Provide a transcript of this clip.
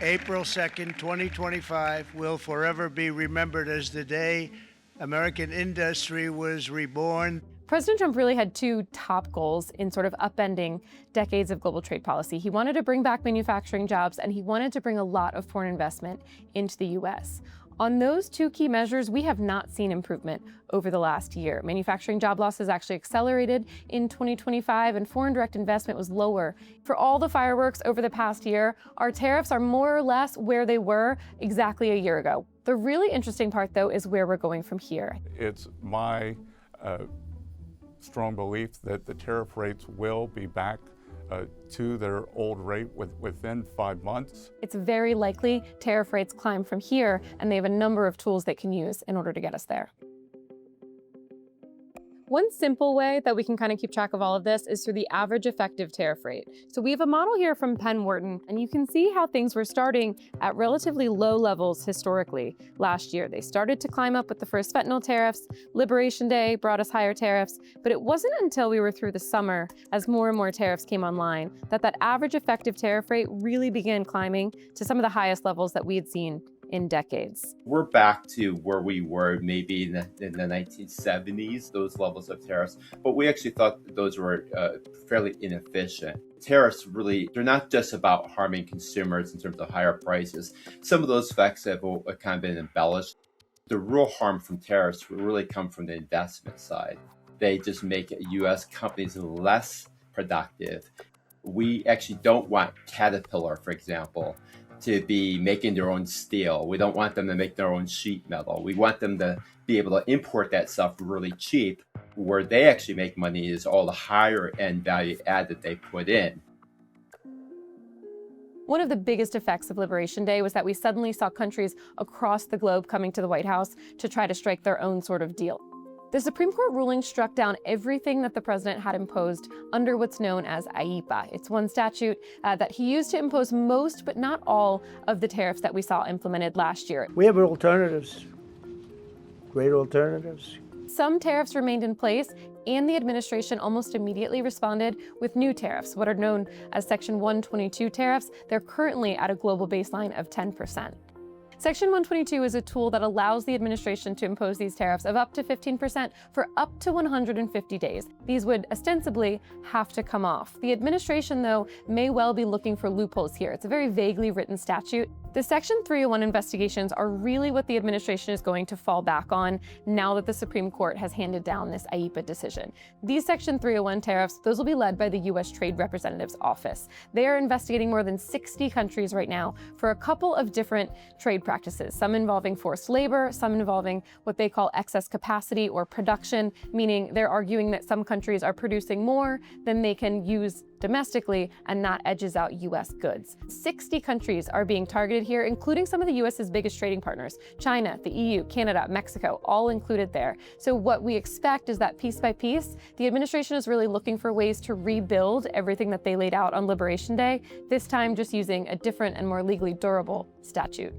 April 2nd, 2025 will forever be remembered as the day American industry was reborn. President Trump really had two top goals in sort of upending decades of global trade policy. He wanted to bring back manufacturing jobs, and he wanted to bring a lot of foreign investment into the U.S. On those two key measures, we have not seen improvement over the last year. Manufacturing job losses actually accelerated in 2025, and foreign direct investment was lower. For all the fireworks over the past year, our tariffs are more or less where they were exactly a year ago. The really interesting part, though, is where we're going from here. It's my strong belief that the tariff rates will be back to their old rate within 5 months. It's very likely tariff rates climb from here, and they have a number of tools they can use in order to get us there. One simple way that we can kind of keep track of all of this is through the average effective tariff rate. So we have a model here from Penn, Wharton, and you can see how things were starting at relatively low levels historically last year. They started to climb up with the first fentanyl tariffs. Liberation Day brought us higher tariffs, but it wasn't until we were through the summer, as more and more tariffs came online, that average effective tariff rate really began climbing to some of the highest levels that we had seen in decades. We're back to where we were maybe in the 1970s, those levels of tariffs, but we actually thought that those were fairly inefficient. Tariffs really, they're not just about harming consumers in terms of higher prices. Some of those effects have kind of been embellished. The real harm from tariffs will really come from the investment side. They just make U.S. companies less productive. We actually don't want Caterpillar, for example, to be making their own steel. We don't want them to make their own sheet metal. We want them to be able to import that stuff really cheap. Where they actually make money is all the higher end value add that they put in. One of the biggest effects of Liberation Day was that we suddenly saw countries across the globe coming to the White House to try to strike their own sort of deal. The Supreme Court ruling struck down everything that the president had imposed under what's known as IEEPA. It's one statute that he used to impose most, but not all, of the tariffs that we saw implemented last year. We have alternatives, great alternatives. Some tariffs remained in place, and the administration almost immediately responded with new tariffs, what are known as Section 122 tariffs. They're currently at a global baseline of 10%. Section 122 is a tool that allows the administration to impose these tariffs of up to 15% for up to 150 days. These would ostensibly have to come off. The administration, though, may well be looking for loopholes here. It's a very vaguely written statute. The Section 301 investigations are really what the administration is going to fall back on now that the Supreme Court has handed down this IEEPA decision. These Section 301 tariffs, those will be led by the U.S. Trade Representative's office. They are investigating more than 60 countries right now for a couple of different trade practices, some involving forced labor, some involving what they call excess capacity or production, meaning they're arguing that some countries are producing more than they can use domestically, and that edges out U.S. goods. 60 countries are being targeted here, including some of the U.S.'s biggest trading partners, China, the EU, Canada, Mexico, all included there. So what we expect is that piece by piece, the administration is really looking for ways to rebuild everything that they laid out on Liberation Day, this time just using a different and more legally durable statute.